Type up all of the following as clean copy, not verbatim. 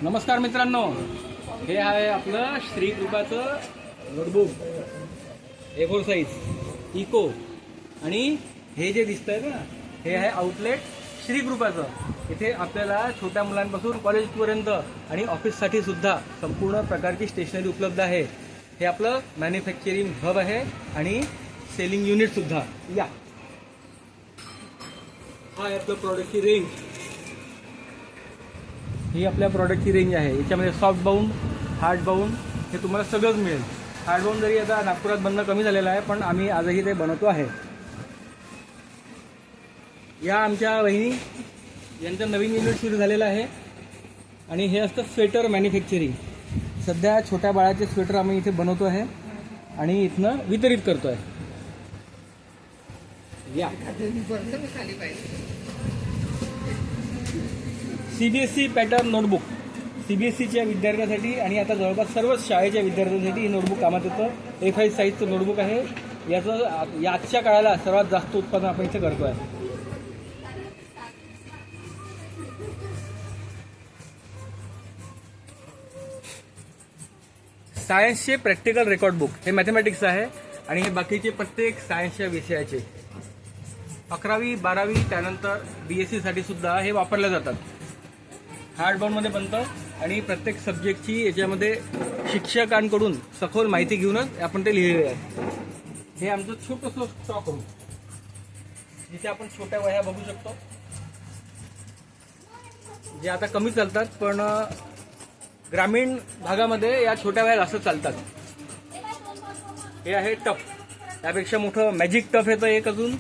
नमस्कार मित्रांनो, हे आहे आपलं श्री कृपाचं नोटबुक A4 साईज इको. आणि हे जे दिसतंय ना, हे आहे आउटलेट श्री कृपाचं. इथे आपल्याला छोट्या मुलांपासून कॉलेजपर्यंत आणि ऑफिससाठी सुद्धा संपूर्ण प्रकारची स्टेशनरी उपलब्ध आहे. हे आपलं मॅन्युफॅक्चरिंग हब आहे आणि सेलिंग युनिट सुद्धा. या हा आहे आपलं प्रॉडक्टची रेंज. ही आपल्या प्रॉडक्टची रेंज आहे. याच्यामध्ये सॉफ्ट बाउंड, हार्ड बाउंड हे तुम्हाला सगळंच मिळेल. हार्ड बाउंड जरी आता नागपुरात बनणं कमी झालेलं आहे, पण आम्ही आजही ते बनवतो आहे. या आमच्या वहिनी यांचं नवीन युनिट सुरू झालेलं आहे आणि हे असतं स्वेटर मॅन्युफॅक्चरिंग. सध्या छोट्या बाळाचे स्वेटर आम्ही इथे बनवतो आहे आणि इथनं वितरित करतो आहे. या CBSE पॅटर्न नोटबुक. CBSEच्या विद्यार्थ्यांसाठी आणि आता जवळपास सर्वच शाळेच्या विद्यार्थ्यांसाठी ही नोटबुक कामात येतं. A5 साईजचं नोटबुक आहे. याचं आजच्या काळाला सर्वात जास्त उत्पादन आपण इथे करतो आहे. सायन्सचे प्रॅक्टिकल रेकॉर्ड बुक. हे मॅथमॅटिक्स आहे आणि हे बाकीचे प्रत्येक सायन्सच्या विषयाचे 11वी 12वी त्यानंतर BSc साठी सुद्धा हे वापरले जातात. हार्ड बाउंडमध्ये बनतं आणि प्रत्येक सब्जेक्टची याच्यामध्ये शिक्षकांकडून सखोल माहिती घेऊनच आपण ते लिहिलेले आहे. हे आमचं छोटंसं स्टॉक रूम, जिथे आपण छोट्या वह्या बघू शकतो, जे आता कमी चालतात, पण ग्रामीण भागामध्ये या छोट्या वह्या जास्त चालतात. हे आहे टफ. त्यापेक्षा मोठं मॅजिक टफ येतं एक अजून,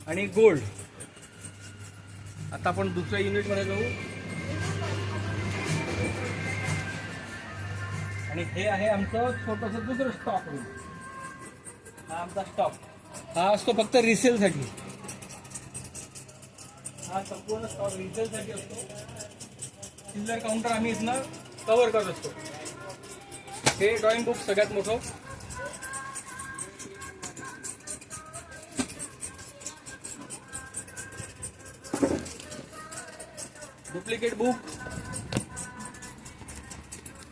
आणि गोल्ड. आता आपण दुसऱ्या युनिटमध्ये जाऊ. आणि हे आहे आमचं छोटंसं दुसरं स्टॉक रूम. हा आमचा स्टॉक. हा असतो फक्त रिसेलसाठी. हा संपूर्ण स्टॉक रिसेलसाठी असतो. चिल्लर काउंटर आम्ही इथनं कव्हर करत असतो. हे ड्रॉइंग बुक सगळ्यात मोठं. Duplicate book.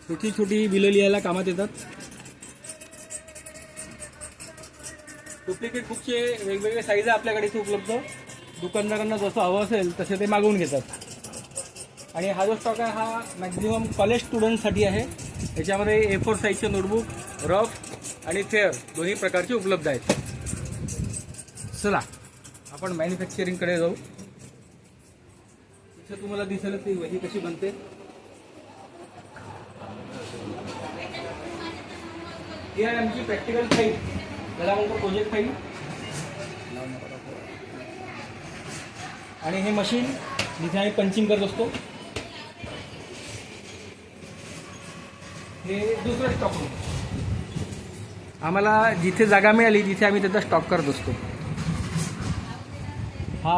छोटी छोटी बिलं लिहायला कामात येतात. डुप्लिकेट बुकचे वेगवेगळे साईज आपल्याकडे इथे उपलब्ध. दुकानदारांना जसं हवं असेल तसे ते मागवून घेतात. आणि हा जो स्टॉक आहे हा मॅक्झिमम कॉलेज स्टुडंटसाठी आहे. याच्यामध्ये A4 साईजचे नोटबुक, रफ आणि फेअर दोन्ही प्रकारचे उपलब्ध आहेत. चला आपण मॅन्युफॅक्चरिंगकडे जाऊ. इथे तुम्हाला दिसेल ती वही कशी बनते. ही आहे आमची प्रॅक्टिकल फाईल, त्याला म्हणतो प्रोजेक्ट फाईल. आणि हे मशीन जिथे आम्ही पंचिंग करत असतो. हे दुसरं स्टॉक रूम. आम्हाला जिथे जागा मिळाली तिथे आम्ही त्याचा स्टॉक करत असतो.